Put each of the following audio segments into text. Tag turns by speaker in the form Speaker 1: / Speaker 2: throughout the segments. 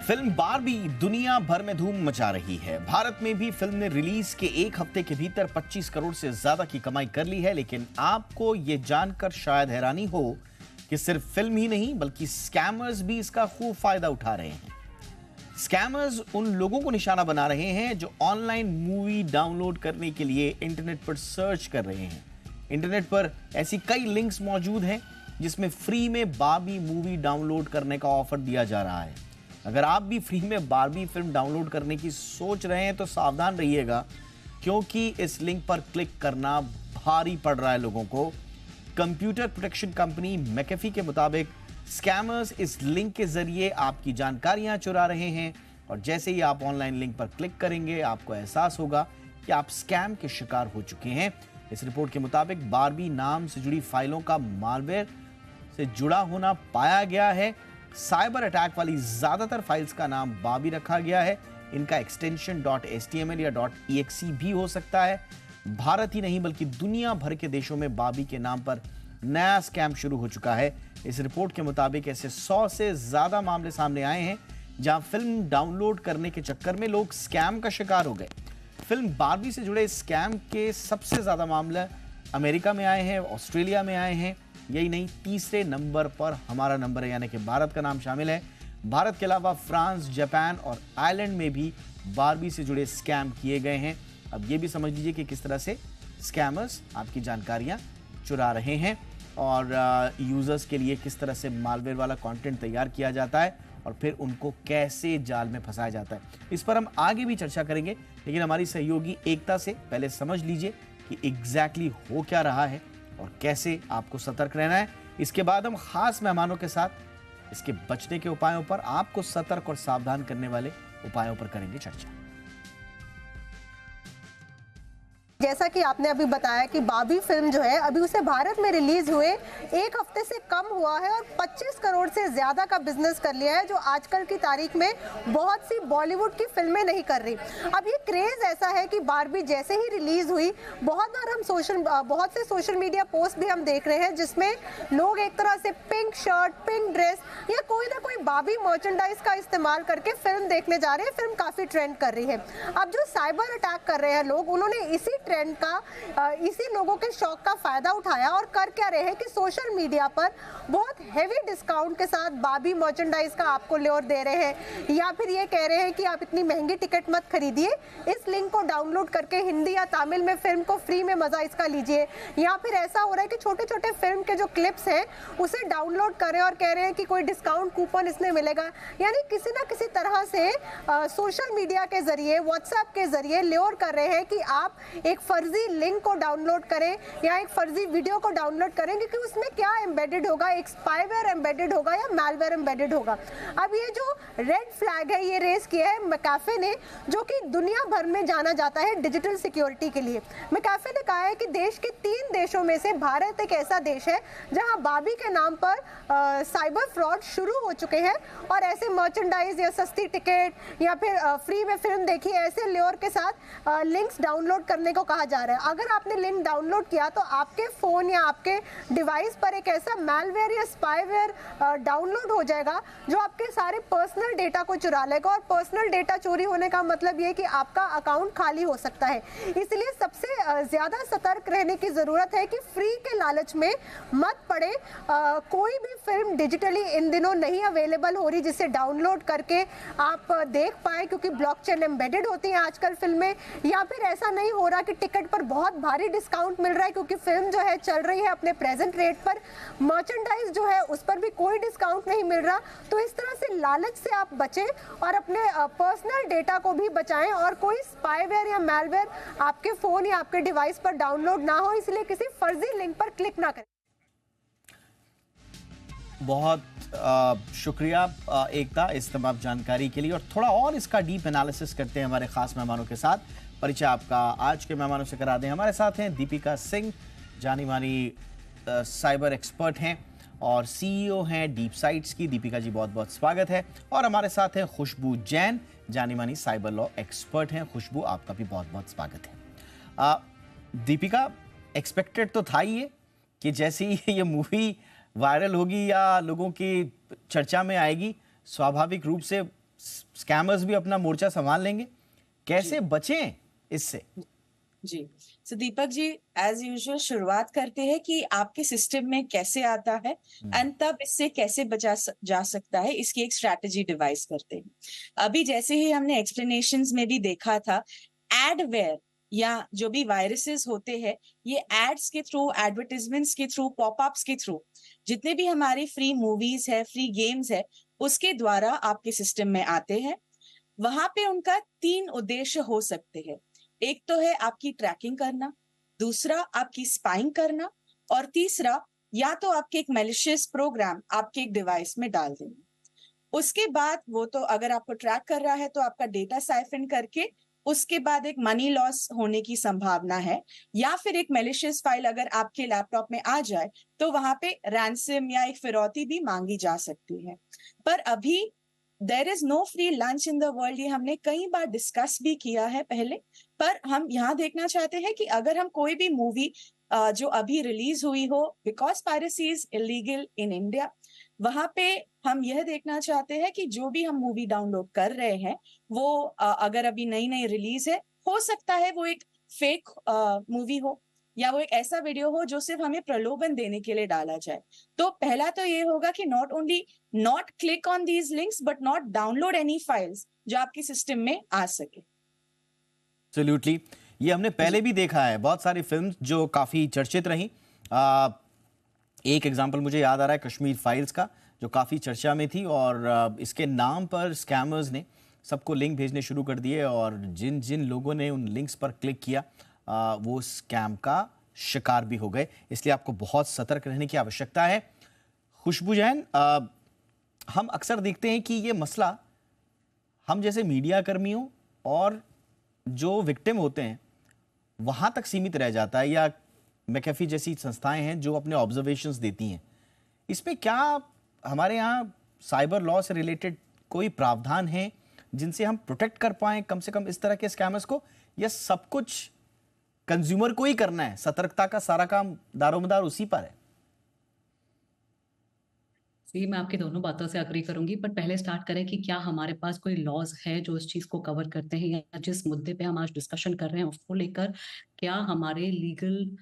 Speaker 1: Film Barbie दुनिया भर में धूम मचा रही है। भारत में भी फिल्म ने रिलीज के एक हफ्ते के भीतर 25 करोड़ से ज्यादा की कमाई कर ली है। लेकिन आपको ये जानकर शायद हैरानी हो कि सिर्फ फिल्म ही नहीं बल्कि स्कैमर्स भी इसका खूब फायदा उठा रहे हैं। स्कैमर्स उन लोगों को निशाना बना रहे हैं जो ऑनलाइन मूवी डाउनलोड करने के लिए इंटरनेट पर सर्च कर रहे हैं। इंटरनेट पर ऐसी कई लिंक्स मौजूद हैं जिसमें फ्री में बारबी मूवी डाउनलोड करने का ऑफर दिया जा रहा है। अगर आप भी फ्री में बारबी फिल्म डाउनलोड करने की सोच रहे हैं तो सावधान रहिएगा, क्योंकि इस लिंक पर क्लिक करना भारी पड़ रहा है लोगों को। कंप्यूटर प्रोटेक्शन कंपनी मैकेफी के मुताबिक स्कैमर्स इस लिंक के जरिए आपकी जानकारियां चुरा रहे हैं और जैसे ही आप ऑनलाइन लिंक पर क्लिक करेंगे आपको एहसास होगा कि आप स्कैम के शिकार हो चुके हैं। इस रिपोर्ट के मुताबिक बारबी नाम से जुड़ी फाइलों का मालवेयर से जुड़ा होना पाया गया है। साइबर अटैक वाली ज्यादातर फाइल्स का नाम बारबी रखा गया है। इनका एक्सटेंशन .html या .exe भी हो सकता है। भारत ही नहीं बल्कि दुनिया भर के देशों में बारबी के नाम पर नया स्कैम शुरू हो चुका है। इस रिपोर्ट के मुताबिक ऐसे 100 से ज्यादा मामले सामने आए हैं जहां फिल्म डाउनलोड करने के चक्कर में लोग स्कैम का शिकार हो गए। फिल्म बारबी से जुड़े स्कैम के सबसे ज्यादा मामले अमेरिका में आए हैं, ऑस्ट्रेलिया में आए हैं। यही नहीं, तीसरे नंबर पर हमारा नंबर है, यानी कि भारत का नाम शामिल है। भारत के अलावा फ्रांस, जापान और आयरलैंड में भी बारबी से जुड़े स्कैम किए गए हैं। अब ये भी समझ लीजिए कि किस तरह से स्कैमर्स आपकी जानकारियां चुरा रहे हैं और यूजर्स के लिए किस तरह से मालवेयर वाला कंटेंट तैयार किया जाता है और फिर उनको कैसे जाल में फंसाया जाता है। इस पर हम आगे भी चर्चा करेंगे, लेकिन हमारी सहयोगी एकता से पहले समझ लीजिए कि एग्जैक्टली हो क्या रहा है और कैसे आपको सतर्क रहना है। इसके बाद हम खास मेहमानों के साथ इसके बचने के उपायों पर, आपको सतर्क और सावधान करने वाले उपायों पर करेंगे चर्चा।
Speaker 2: जैसा कि आपने अभी बताया कि बारबी फिल्म जो है अभी उसे भारत में रिलीज हुए एक हफ्ते से कम हुआ है और 25 करोड़ से ज्यादा का बिजनेस कर लिया है, जो आजकल की तारीख में बहुत सी बॉलीवुड की फिल्में नहीं कर रही। अब ये क्रेज ऐसा है कि बारबी जैसे ही रिलीज हुई बहुत बार हम बहुत से सोशल मीडिया पोस्ट भी हम देख रहे हैं जिसमें लोग एक तरह से पिंक शर्ट, पिंक ड्रेस या कोई ना कोई बारबी मर्चेंडाइज का इस्तेमाल करके फिल्म देखने जा रहे हैं। फिल्म काफी ट्रेंड कर रही है। अब जो साइबर अटैक कर रहे हैं लोग, उन्होंने इसी ट्रेंड का, इसी लोगों के शौक का फायदा उठाया और कर क्या रहे हैं कि सोशल मीडिया पर बहुत हेवी डिस्काउंट के साथ बारबी मर्चेंडाइज का आपको ल्योर दे रहे हैं, या फिर ये कह रहे हैं कि आप इतनी महंगी टिकट मत खरीदिए, इस लिंक को डाउनलोड करके हिंदी या तमिल में फिल्म को फ्री में मजा इसका लीजिए। या फिर ऐसा हो रहा है कि छोटे छोटे फिल्म के जो क्लिप्स हैं उसे डाउनलोड करें और कह रहे हैं कि कोई डिस्काउंट कूपन इसमें मिलेगा। यानी किसी ना किसी तरह से सोशल मीडिया के जरिए, व्हाट्सएप के जरिए ल्योर कर रहे हैं कि आप एक फर्जी लिंक को डाउनलोड करें या एक फर्जी वीडियो को डाउनलोड करें, क्योंकि उसमें क्या एम्बेडेड होगा, एक स्पाईवेयर एम्बेडेड होगा या मैलवेयर एम्बेडेड होगा। अब ये जो रेड फ्लैग है ये रेस किया है मैकेफे ने, जो कि दुनिया भर में जाना जाता है डिजिटल सिक्योरिटी के लिए। मैकेफे ने कहा है कि देश के 3 देशों में से भारत एक ऐसा देश है जहां बारबी के नाम पर साइबर फ्रॉड शुरू हो चुके हैं और ऐसे मर्चेंडाइज या सस्ती टिकट या फिर फ्री में फिल्म देखी, ऐसे ल्योर के साथ लिंक्स डाउनलोड करने को कहा जा रहा है। अगर आपने लिंक डाउनलोड किया तो आपके फोन या आपके डिवाइस पर एक ऐसा मैलवेयर या स्पाईवेयर डाउनलोड हो जाएगा जो आपके सारे पर्सनल डेटा को चुरा लेगा। और पर्सनल डेटा चोरी होने का मतलब ये कि आपका अकाउंट खाली हो सकता है। इसलिए सबसे ज्यादा सतर्क रहने की जरूरत है कि फ्री के लालच में मत पड़े। कोई भी फिल्म डिजिटली इन दिनों नहीं अवेलेबल हो रही जिसे डाउनलोड करके आप देख पाए, क्योंकि ब्लॉकचेन एम्बेडेड होती हैं आजकल फिल्में। या फिर ऐसा नहीं हो रहा कि टिकट पर बहुत भारी डिस्काउंट मिल रहा है क्योंकि फिल्म जो है चल रही है अपने प्रेजेंट रेट पर, मर्चेंडाइज जो है उस पर भी कोई डिस्काउंट नहीं मिल रहा। तो इस तरह से लालच से आप बचें और अपने पर्सनल डेटा को भी बचाएं और कोई स्पाईवेयर या मैलवेयर आपके फोन या आपके डिवाइस पर डाउनलोड ना हो, इसलिए किसी फर्जी लिंक पर क्लिक ना करें।
Speaker 1: बहुत शुक्रिया एकता इस तमाम जानकारी के लिए, और थोड़ा और इसका डीप एनालिसिस करते हैं हमारे खास मेहमानों के साथ। परिचय आपका आज के मेहमानों से करा दें। हमारे साथ हैं दीपिका सिंह, जानी मानी साइबर एक्सपर्ट हैं और सीईओ हैं डीप साइट्स की। दीपिका जी बहुत बहुत स्वागत है। और हमारे साथ हैं खुशबू जैन, जानी मानी साइबर लॉ एक्सपर्ट हैं। खुशबू, आपका भी बहुत बहुत स्वागत है। दीपिका, एक्सपेक्टेड तो था ही कि जैसे ही ये मूवी वायरल होगी या लोगों की चर्चा में आएगी, स्वाभाविक रूप से स्कैमर्स भी अपना मोर्चा संभाल लेंगे? कैसे बचें इससे?
Speaker 3: जी, सो दीपक जी, एज यूजुअल शुरुआत करते हैं कि आपके सिस्टम में कैसे आता है एंड तब इससे कैसे जा सकता है, इसकी एक स्ट्रैटेजी डिवाइस करते हैं। अभी जैसे ही हमने एक्सप्लेनेशंस में भी देखा था, एडवेयर या जो भी वायरसेस होते हैं, ये एड्स के थ्रू, एडवर्टाइजमेंट्स के थ्रू, पॉपअप्स के थ्रू, जितने भी हमारी फ्री मूवीज है, फ्री गेम्स है, उसके द्वारा आपके सिस्टम में आते हैं। वहां पे उनका 3 उद्देश्य हो सकते हैं। एक तो है आपकी ट्रैकिंग करना, दूसरा आपकी स्पाइंग करना, और तीसरा या तो आपके एक मैलिशियस प्रोग्राम आपके एक डिवाइस में डाल देना। उसके बाद वो तो अगर आपको ट्रैक कर रहा है तो आपका डेटा साइफन करके उसके बाद एक मनी लॉस होने की संभावना है, या फिर एक मैलिशियस फाइल अगर आपके लैपटॉप में आ जाए तो वहां पे रैंसम या एक फिरौती भी मांगी जा सकती है। पर अभी there is no free lunch in the world, ये हमने कई बार डिस्कस भी किया है पहले। पर हम यहाँ देखना चाहते हैं कि अगर हम कोई भी मूवी जो अभी रिलीज हुई हो, because piracy is illegal in India, वहां पे हम यह देखना चाहते हैं कि जो भी हम मूवी डाउनलोड कर रहे हैं वो अगर अभी नई नई रिलीज है, हो सकता है वो एक फेक मूवी हो या वो एक ऐसा वीडियो हो जो सिर्फ हमें प्रलोभन देने के लिए डाला जाए। तो पहला तो ये होगा कि not only not click on these links but not download any files जो आपके सिस्टम में आ सके।
Speaker 1: एब्सोल्युटली, ये हमने पहले भी देखा है, बहुत सारी फिल्म्स जो काफी चर्चित रही। एक एग्जांपल मुझे याद आ रहा है कश्मीर फाइल्स का, जो काफी चर्चा में थी, और इसके नाम पर स्कैमर्स ने सबको लिंक भेजने शुरू कर दिए, और जिन जिन लोगों ने उन लिंक्स पर क्लिक किया वो स्कैम का शिकार भी हो गए। इसलिए आपको बहुत सतर्क रहने की आवश्यकता है। खुशबू जैन, हम अक्सर देखते हैं कि ये मसला हम जैसे मीडिया कर्मियों और जो विक्टिम होते हैं वहां तक सीमित रह जाता है, या मैकेफी जैसी संस्थाएं हैं जो अपने ऑब्जर्वेशंस देती हैं। इसमें क्या हमारे यहाँ साइबर लॉ से रिलेटेड कोई प्रावधान है जिनसे हम प्रोटेक्ट कर पाएं कम से कम इस तरह के स्कैमर्स को, या सब कुछ कंज्यूमर को ही करना है, सतर्कता का सारा काम दारोमदार उसी पर है?
Speaker 4: जी, मैं आपकी दोनों बातों से अग्री करूंगी, पर पहले स्टार्ट करें कि क्या हमारे पास कोई लॉज है जो इस चीज को कवर करते हैं, या जिस मुद्दे पे हम आज डिस्कशन कर रहे हैं उसको लेकर क्या हमारे लीगल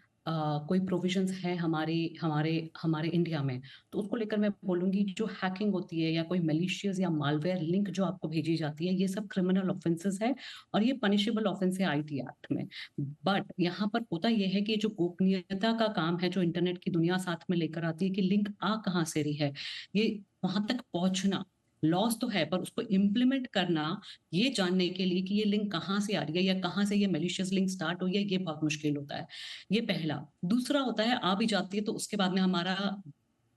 Speaker 4: कोई प्रोविजंस है हमारे हमारे हमारे इंडिया में। तो उसको लेकर मैं बोलूंगी, जो हैकिंग होती है या कोई मैलिशियस या मालवेयर लिंक जो आपको भेजी जाती है, ये सब क्रिमिनल ऑफेंसेस है और ये पनिशेबल ऑफेंस है आईटी एक्ट में। बट यहाँ पर होता यह है कि जो गोपनीयता का काम है जो इंटरनेट की दुनिया साथ में लेकर आती है कि लिंक आ कहाँ से रही है, ये वहां तक पहुंचना लॉस तो है, पर उसको इम्प्लीमेंट करना, ये जानने के लिए कि ये लिंक कहाँ से आ रही है या कहाँ से ये मैलिशियस लिंक स्टार्ट हुई है, ये बहुत मुश्किल होता है। ये पहला। दूसरा होता है, आ भी जाती है तो उसके बाद में हमारा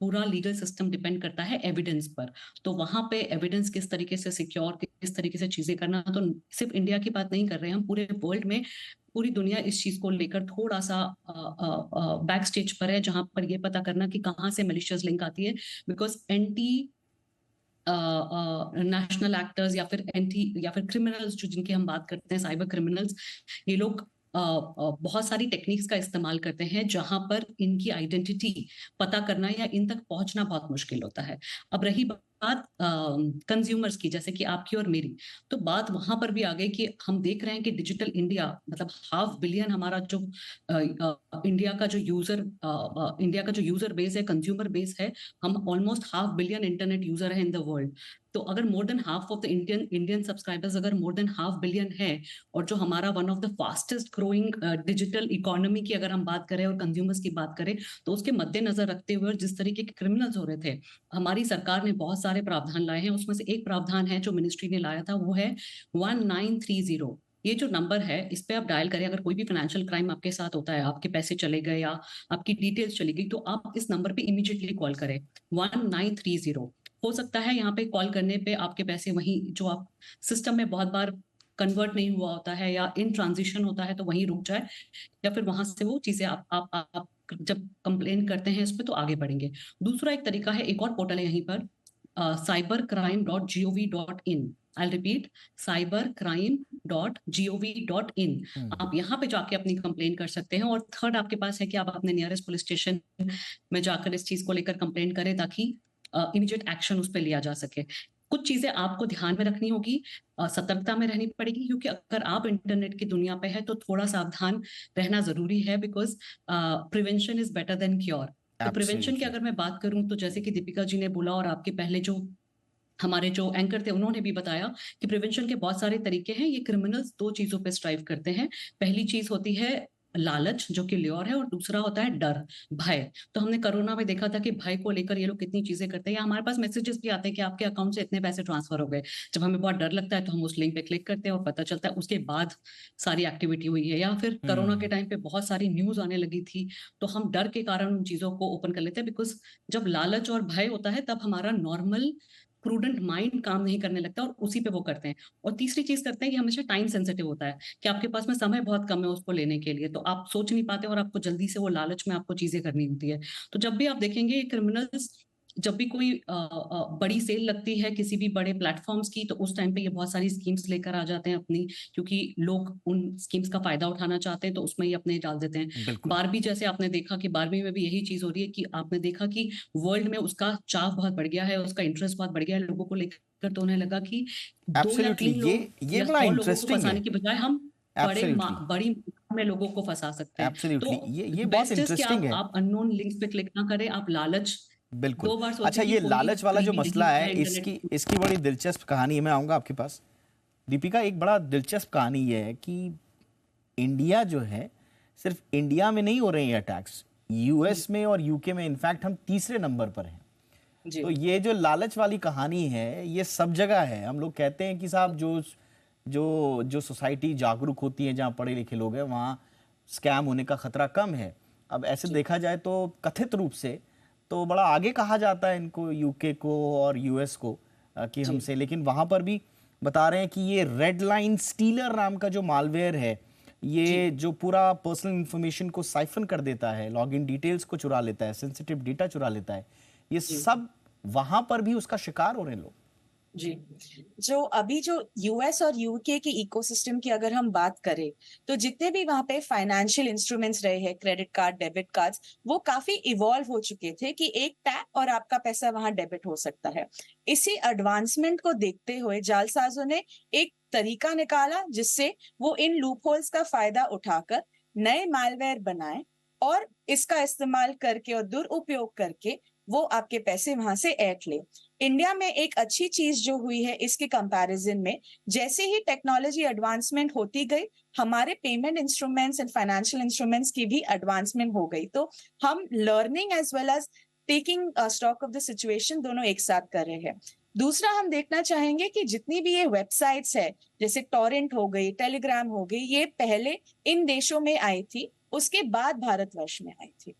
Speaker 4: पूरा लीगल सिस्टम डिपेंड करता है एविडेंस पर। तो वहां पे एविडेंस किस तरीके से सिक्योर, किस तरीके से चीजें करना, तो सिर्फ इंडिया की बात नहीं कर रहे हैं हम, पूरे वर्ल्ड में पूरी दुनिया इस चीज को लेकर थोड़ा सा बैक स्टेज पर है, जहां पर ये पता करना कि कहाँ से मैलिशियस लिंक आती है। बिकॉज एंटी नेशनल एक्टर्स या फिर क्रिमिनल्स जो जिनकी हम बात करते हैं, साइबर क्रिमिनल्स, ये लोग बहुत सारी टेक्निक्स का इस्तेमाल करते हैं जहां पर इनकी आइडेंटिटी पता करना या इन तक पहुंचना बहुत मुश्किल होता है। अब रही बात कंज्यूमर्स की, जैसे कि आपकी और मेरी, तो बात वहां पर भी आ गई कि हम देख रहे हैं कि डिजिटल इंडिया, मतलब 500 मिलियन हमारा जो इंडिया का जो यूजर बेस है, कंज्यूमर बेस है, हम ऑलमोस्ट 500 मिलियन इंटरनेट यूजर है इन द वर्ल्ड। तो अगर more than half of the Indian subscribers अगर मोर देन 500 मिलियन है, और जो हमारा one of the fastest growing digital economy की अगर हम बात करें और कंज्यूमर्स की बात करें, तो उसके मद्देनजर रखते हुए जिस तरीके के क्रिमिनल्स हो रहे थे, हमारी सरकार ने बहुत सारे प्रावधान लाए हैं। उसमें से एक प्रावधान है जो मिनिस्ट्री ने लाया था, वो है 1930। ये जो नंबर है, इस पे आप डायल करें, अगर कोई भी फाइनेंशियल क्राइम आपके साथ होता है, आपके पैसे चले गए या आपकी डिटेल्स चली गई, तो आप इस नंबर पे इमीडिएटली कॉल करें 1930। हो सकता है यहाँ पे कॉल करने पे आपके पैसे वहीं जो आप सिस्टम में बहुत बार कन्वर्ट नहीं हुआ होता है या इन ट्रांजिशन होता है तो वहीं रुक जाए, या फिर वहां से वो चीजें आप जब कंप्लेन करते हैं इस पे तो आगे बढ़ेंगे। दूसरा एक तरीका है, एक और पोर्टल है यहीं पर, cybercrime.gov.in। I repeat, cybercrime.gov.in। आप यहाँ पे जाके अपनी कंप्लेन कर सकते हैं। और थर्ड आपके पास है कि आप अपने नियरेस्ट पुलिस स्टेशन में जाकर इस चीज को लेकर कंप्लेन करें, ताकि इमीडिएट एक्शन उस पर लिया जा सके। कुछ चीजें आपको ध्यान में रखनी होगी, सतर्कता में रहनी पड़ेगी, क्योंकि अगर आप इंटरनेट की दुनिया पे है तो थोड़ा सावधान रहना जरूरी है, because prevention is better than cure. तो प्रिवेंशन की
Speaker 1: एब्सोल्युटली।
Speaker 4: अगर मैं बात करूं तो जैसे कि दीपिका जी ने बोला और आपके पहले जो हमारे जो एंकर थे उन्होंने भी बताया कि प्रिवेंशन के बहुत सारे तरीके हैं। ये क्रिमिनल्स दो चीजों पे स्ट्राइव करते हैं। पहली चीज होती है लालच, जो कि ल्योर है, और दूसरा होता है डर, भय। तो हमने कोरोना में देखा था कि भय को लेकर ये लोग कितनी चीजें करते हैं, या हमारे पास मैसेजेस भी आते हैं कि आपके अकाउंट से इतने पैसे ट्रांसफर हो गए। जब हमें बहुत डर लगता है तो हम उस लिंक पे क्लिक करते हैं और पता चलता है उसके बाद सारी एक्टिविटी हुई है। या फिर कोरोना के टाइम पे बहुत सारी न्यूज आने लगी थी, तो हम डर के कारण उन चीजों को ओपन कर लेते हैं, बिकॉज जब लालच और भय होता है तब हमारा नॉर्मल प्रूडेंट माइंड काम नहीं करने लगता और उसी पे वो करते हैं। और तीसरी चीज करते हैं कि हमेशा टाइम सेंसिटिव होता है, कि आपके पास में समय बहुत कम है उसको लेने के लिए, तो आप सोच नहीं पाते और आपको जल्दी से वो लालच में आपको चीजें करनी होती है। तो जब भी आप देखेंगे क्रिमिनल्स, जब भी कोई बड़ी सेल लगती है किसी भी बड़े प्लेटफॉर्म्स की, तो उस टाइम पे ये बहुत सारी स्कीम्स लेकर आ जाते हैं अपनी, क्योंकि लोग उन स्कीम्स का फायदा उठाना चाहते हैं, तो उसमें ही अपने डाल देते हैं।
Speaker 1: बिल्कुल।
Speaker 4: बारबी जैसे आपने देखा कि बारबी में भी यही चीज हो रही है, कि आपने देखा कि वर्ल्ड में उसका चाव बहुत बढ़ गया है, उसका इंटरेस्ट बहुत बढ़ गया है लोगों को लेकर। तो उन्हें लगा कि 2 या
Speaker 1: एब्सोल्युटली,
Speaker 4: 3 लोग
Speaker 1: ये
Speaker 4: या
Speaker 1: बड़ा
Speaker 4: 100 लोगों को
Speaker 1: इंटरेस्टिंग है।
Speaker 4: फंसाने की बजाय हम
Speaker 1: एब्सोल्युटली।
Speaker 4: बड़ी मात्रा में लोगों को फंसा सकते हैं।
Speaker 1: एब्सोल्युटली,
Speaker 4: तो
Speaker 1: ये बहुत
Speaker 4: बेस्ट इज कि
Speaker 1: इंटरेस्टिंग है।
Speaker 4: आप अननोन लिंक्स पे क्लिक ना करें, आप लालच
Speaker 1: बिल्कुल।
Speaker 4: 2 बार
Speaker 1: अच्छा,
Speaker 4: सोचें कि
Speaker 1: ये
Speaker 4: कोई
Speaker 1: लालच वाला जो
Speaker 4: करीबी नहीं
Speaker 1: मसला है,
Speaker 4: है इंटरनेट।
Speaker 1: इसकी इसकी बड़ी दिलचस्प कहानी है। मैं आऊंगा आपके पास। दीपिका, एक बड़ा दिलचस्प कहानी ये है कि इंडिया जो है, सिर्फ इंडिया में नहीं हो रहे हैं अटैक्स, यूएस में और यूके में इनफैक्ट हम तीसरे नंबर पर हैं।
Speaker 3: जी
Speaker 1: तो ये जो लालच वाली कहानी है, ये सब जगह है। हम लोग कहते हैं कि साहब जो जो जो सोसाइटी जागरूक होती है, जहाँ पढ़े लिखे लोग हैं, वहाँ स्कैम होने का खतरा कम है। अब ऐसे देखा जाए तो कथित रूप से तो बड़ा आगे कहा जाता है इनको, यूके को और यूएस को, कि
Speaker 3: जी
Speaker 1: हमसे। लेकिन वहाँ पर भी बता रहे हैं कि ये रेड लाइन स्टीलर नाम का जो मालवेयर है,
Speaker 3: जी
Speaker 1: ये जो पूरा पर्सनल इंफॉर्मेशन को साइफन कर देता है, लॉगिन डिटेल्स को चुरा लेता है, सेंसिटिव डेटा चुरा लेता है, ये
Speaker 3: जी
Speaker 1: सब वहां पर भी उसका शिकार हो रहे हैं लोग।
Speaker 3: जी जो अभी जो यूएस और यूके के इकोसिस्टम की अगर हम बात करें, तो जितने भी वहां पे फाइनेंशियल इंस्ट्रूमेंट्स रहे हैं, क्रेडिट कार्ड, डेबिट कार्ड्स, वो काफी इवॉल्व हो चुके थे कि एक टैप और आपका पैसा वहां डेबिट हो सकता है। इसी एडवांसमेंट को देखते हुए जालसाजों ने एक तरीका निकाला जिससे वो इन लूपहोल्स का फायदा उठाकर नए मालवेयर बनाए और इसका इस्तेमाल करके और दुरुपयोग करके वो आपके पैसे वहां से ऐंठ ले। इंडिया में एक अच्छी चीज जो हुई है इसके कंपैरिजन में, जैसे ही टेक्नोलॉजी एडवांसमेंट होती गई, हमारे payment instruments and financial instruments की भी एडवांसमेंट हो गई। तो हम learning as well as taking stock of the situation दोनों एक साथ कर रहे हैं। दूसरा, हम देखना चाहेंगे कि जितनी भी ये वेबसाइट्स है, जैसे टॉरेंट हो गई, टेलीग्राम हो गई, ये पहले इन देशों में आई थी, उसके बाद भारतवर्ष में आई थी।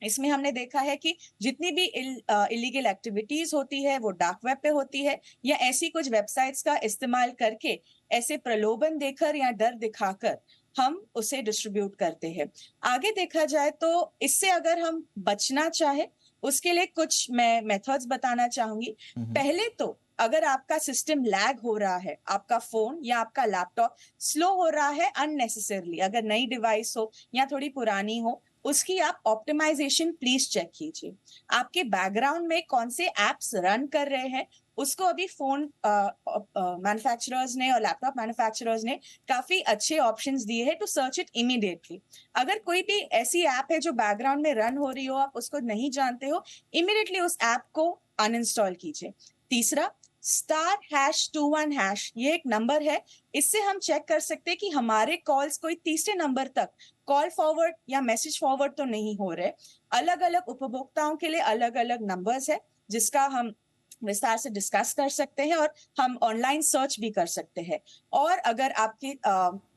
Speaker 3: इसमें हमने देखा है कि जितनी भी इलीगल एक्टिविटीज होती है वो डार्क वेब पे होती है, या ऐसी कुछ वेबसाइट्स का इस्तेमाल करके ऐसे प्रलोभन देकर या डर दिखाकर हम उसे डिस्ट्रीब्यूट करते हैं। आगे देखा जाए तो इससे अगर हम बचना चाहे, उसके लिए कुछ मैं मेथड्स बताना चाहूंगी। पहले तो अगर आपका सिस्टम लैग हो रहा है, आपका फोन या आपका लैपटॉप स्लो हो रहा है अननेसेसरली, अगर नई डिवाइस हो या थोड़ी पुरानी हो, उसकी आप ऑप्टिमाइजेशन प्लीज चेक कीजिए। आपके बैकग्राउंड में कौन से एप्स रन कर रहे हैं, उसको अभी फोन मैन्युफैक्चरर्स ने और लैपटॉप मैन्युफैक्चरर्स ने काफी अच्छे ऑप्शंस दिए हैं टू सर्च इट इमीडिएटली। अगर कोई भी ऐसी ऐप है जो बैकग्राउंड में रन हो रही हो, आप उसको नहीं जानते हो, इमीडिएटली उस ऐप को अनइंस्टॉल कीजिए। तीसरा, *#21#, ये एक नंबर है, इससे हम चेक कर सकते हैं कि हमारे कॉल्स कोई तीसरे नंबर तक कॉल फॉरवर्ड या मैसेज फॉरवर्ड तो नहीं हो रहे। अलग अलग उपभोक्ताओं के लिए अलग अलग नंबर्स है, जिसका हम विस्तार से डिस्कस कर सकते हैं और हम ऑनलाइन सर्च भी कर सकते हैं। और अगर आपके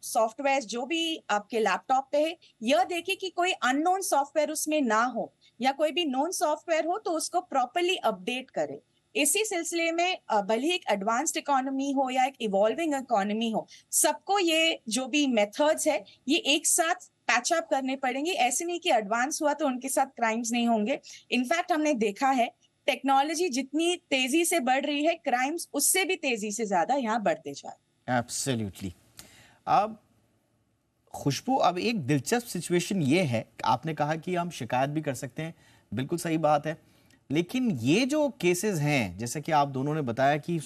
Speaker 3: सॉफ्टवेयर जो भी आपके लैपटॉप पे है, यह देखिए कि कोई अननोन सॉफ्टवेयर उसमें ना हो, या कोई भी नोन सॉफ्टवेयर हो तो उसको प्रॉपर्ली अपडेट करें। इसी सिलसिले में भले ही एक एडवांस्ड इकोनॉमी हो या एक इवॉल्विंग इकोनॉमी हो, सबको ये जो भी मेथड्स है ये एक साथ पैच अप करने पड़ेंगे। ऐसे नहीं कि एडवांस हुआ तो उनके साथ क्राइम्स नहीं होंगे। इनफैक्ट हमने देखा है टेक्नोलॉजी जितनी तेजी से बढ़ रही है, क्राइम्स उससे भी तेजी से ज्यादा यहाँ बढ़ते जा रहे हैं।
Speaker 1: एब्सोल्युटली। अब खुशबू, अब एक दिलचस्प सिचुएशन ये है, आपने कहा कि हम शिकायत भी कर सकते हैं, बिल्कुल सही बात है। लेकिन ये जो केसेस हैं, जैसे कि आप दोनों ने बताया कि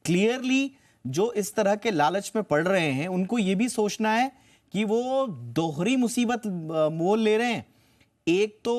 Speaker 1: क्लियरली जो इस तरह के लालच में पड़ रहे हैं उनको ये भी सोचना है कि वो दोहरी मुसीबत मोल ले रहे हैं। एक तो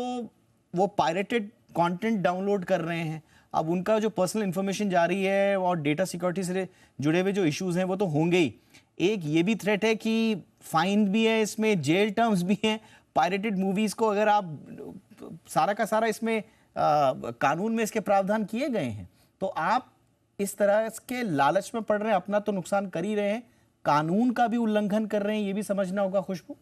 Speaker 1: वो पायरेटेड कंटेंट डाउनलोड कर रहे हैं, अब उनका जो पर्सनल इंफॉर्मेशन जा रही है और डेटा सिक्योरिटी से जुड़े हुए जो इश्यूज हैं वो तो होंगे ही। एक ये भी थ्रेट है कि फाइन भी है, इसमें जेल टर्म्स भी हैं। पायरेटेड मूवीज को अगर आप सारा का सारा इसमें कानून में इसके प्रावधान किए गए हैं, तो आप इस तरह के लालच में पड़ रहे हैं, अपना तो नुकसान कर ही रहे हैं, कानून का भी उल्लंघन कर रहे हैं, ये भी समझना होगा खुशबू।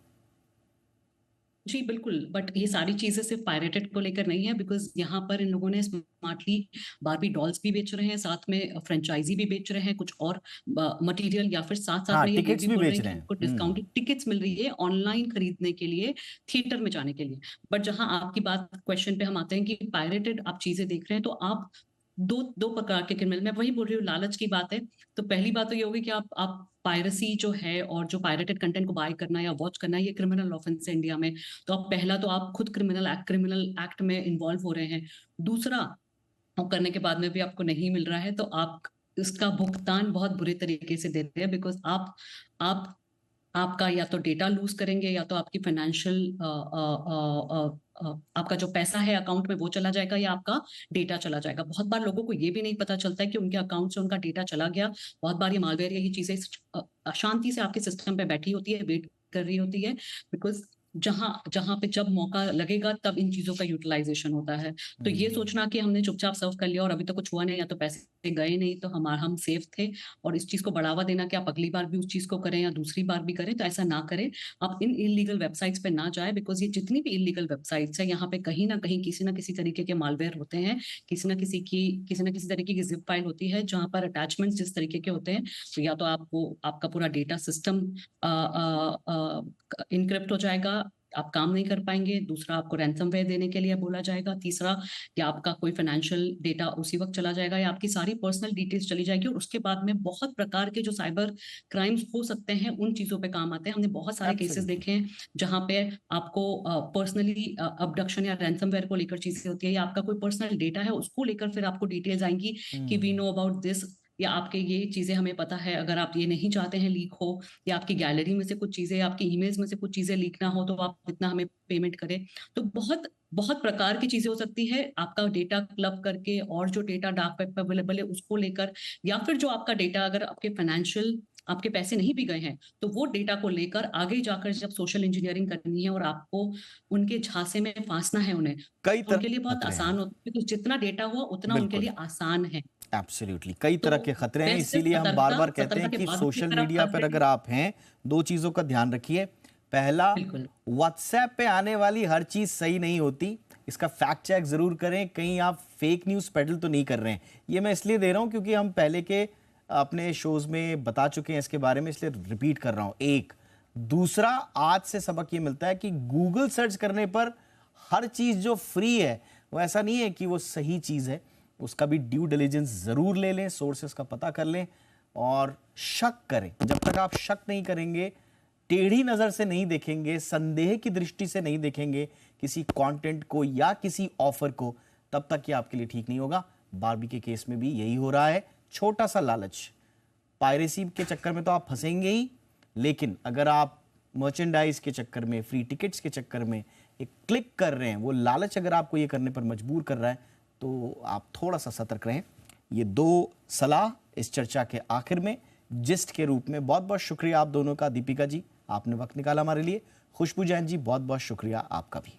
Speaker 4: जी बिल्कुल, बट ये सारी चीजें सिर्फ पायरेटेड को लेकर नहीं है, बिकॉज यहाँ पर इन लोगों ने स्मार्टली बारबी डॉल्स भी बेच रहे हैं, साथ में फ्रेंचाइजी भी बेच रहे हैं, कुछ और मटेरियल, या फिर साथ साथ
Speaker 1: हाँ,
Speaker 4: ये
Speaker 1: टिकट्स भी
Speaker 4: बोल रहे
Speaker 1: बेच
Speaker 4: हैं
Speaker 1: रहे
Speaker 4: कि
Speaker 1: हैं।
Speaker 4: उनको डिस्काउंटेड टिकट्स मिल रही है ऑनलाइन खरीदने के लिए, थिएटर में जाने के लिए। बट जहां आपकी बात क्वेश्चन पे हम आते हैं कि पायरेटेड आप चीजें देख रहे हैं, तो आप दो प्रकार के क्रिमिनल, मैं वही बोल रही हूँ, लालच की बात है। तो पहली बात तो ये होगी कि आप पायरेसी जो है और जो पायरेटेड कंटेंट को बाय करना या वॉच करना, ये क्रिमिनल ऑफेंस है इंडिया में। तो आप पहला तो आप खुद क्रिमिनल एक्ट में इन्वॉल्व हो रहे हैं। दूसरा, और करने के बाद में भी आपको नहीं मिल रहा है, तो आप इसका भुगतान बहुत बुरे तरीके से देते हैं, बिकॉज आप आपका या तो डेटा लूज करेंगे, या तो आपकी फाइनेंशियल आपका जो पैसा है अकाउंट में वो चला जाएगा, या आपका डेटा चला जाएगा। बहुत बार लोगों को ये भी नहीं पता चलता है कि उनके अकाउंट से उनका डेटा चला गया। बहुत बार ये मालवेयर, यही चीजें अशांति से आपके सिस्टम पे बैठी होती है, वेट कर रही होती है, बिकॉज जहां पे जब मौका लगेगा तब इन चीजों का यूटिलाइजेशन होता है। तो ये सोचना कि हमने चुपचाप सर्व कर लिया और अभी तो कुछ हुआ नहीं, या तो पैसे गए नहीं, तो हम सेफ थे, और इस चीज को बढ़ावा देना कि आप अगली बार भी उस चीज को करें या दूसरी बार भी करें, तो ऐसा ना करें। आप इन इलीगल वेबसाइट्स पे ना जाए, बिकॉज ये जितनी भी इलीगल वेबसाइट्स है, यहाँ पे कहीं ना कहीं किसी ना किसी तरीके के मालवेयर होते हैं, किसी ना किसी तरीके की जिप फाइल होती है, जहां पर अटैचमेंट्स जिस तरीके के होते हैं, तो या तो आपका पूरा डेटा सिस्टम इनक्रिप्ट हो जाएगा, आप काम नहीं कर पाएंगे। दूसरा, आपको रैंसमवेयर देने के लिए बोला जाएगा। तीसरा, या आपका कोई फाइनेंशियल डेटा उसी वक्त चला जाएगा, या आपकी सारी पर्सनल डिटेल्स चली जाएगी। और उसके बाद में बहुत प्रकार के जो साइबर क्राइम्स हो सकते हैं, उन चीजों पे काम आते हैं। हमने बहुत सारे केसेस देखे हैं जहां पे आपको पर्सनली अबडक्शन या रैंसमवेयर को लेकर चीजें होती है, या आपका कोई पर्सनल डेटा है उसको लेकर फिर आपको डिटेल्स आएंगी कि वी नो अबाउट दिस, या आपके ये चीजें हमें पता है, अगर आप ये नहीं चाहते हैं लीक हो, या आपकी गैलरी में से कुछ चीजें, आपकी ईमेल्स में से कुछ चीजें लीक ना हो, तो आप इतना हमें पेमेंट करें। तो बहुत बहुत प्रकार की चीजें हो सकती है, आपका डेटा क्लब करके, और जो डेटा डार्क वेब पर अवेलेबल है उसको लेकर, या फिर जो आपका डेटा, अगर आपके फाइनेंशियल आपके पैसे नहीं भी गए हैं, तो वो डेटा को लेकर आगे जाकर जब सोशल इंजीनियरिंग करनी है और आपको उनके झांसे में फांसना है उन्हें,
Speaker 1: कई
Speaker 4: तो उनके लिए बहुत
Speaker 1: खतरे हैं।
Speaker 4: आसान होता है, क्योंकि जितना डेटा हुआ उतना उनके
Speaker 1: बिल्कुल।
Speaker 4: लिए आसान है।
Speaker 1: एब्सोल्युटली, कई
Speaker 4: तो
Speaker 1: तरह के खतरे हैं,
Speaker 4: बेस्ट
Speaker 1: इसीलिए हम बार बार कहते
Speaker 4: सतर्कता
Speaker 1: हैं
Speaker 4: के
Speaker 1: कि
Speaker 4: बाद
Speaker 1: सोशल
Speaker 4: अगर आप
Speaker 1: मीडिया पर
Speaker 4: already-
Speaker 1: अगर आप हैं, दो चीजों का ध्यान रखिए। पहला,
Speaker 4: बिल्कुल
Speaker 1: व्हाट्सएप पे आने वाली हर चीज सही नहीं होती, इसका फैक्ट चेक जरूर करें, कहीं आप फेक न्यूज पेडल तो नहीं कर रहे हैं। ये मैं इसलिए दे रहा हूं क्योंकि हम पहले के अपने शोज में बता चुके हैं इसके बारे में, इसलिए रिपीट कर रहा हूं। एक, दूसरा, आज से सबक ये मिलता है कि गूगल सर्च करने पर हर चीज जो फ्री है वो ऐसा नहीं है कि वो सही चीज है, उसका भी ड्यू डिलिजेंस जरूर ले लें, सोर्सेस का पता कर लें और शक करें। जब तक आप शक नहीं करेंगे, टेढ़ी नजर से नहीं देखेंगे, संदेह की दृष्टि से नहीं देखेंगे किसी कंटेंट को या किसी ऑफर को, तब तक ये आपके लिए ठीक नहीं होगा। बार्बी के केस में भी यही हो रहा है। छोटा सा लालच, पायरेसी के चक्कर में तो आप फंसेंगे ही, लेकिन अगर आप मर्चेंडाइज के चक्कर में, फ्री टिकट्स के चक्कर में एक क्लिक कर रहे हैं, वो लालच अगर आपको ये करने पर मजबूर कर रहा है, तो आप थोड़ा सा सतर्क रहें। ये दो सलाह इस चर्चा के आखिर में जिस्ट के रूप में। बहुत बहुत शुक्रिया आप दोनों का। दीपिका जी, आपने वक्त निकाला हमारे लिए। खुशबू जैन जी, बहुत बहुत शुक्रिया आपका भी।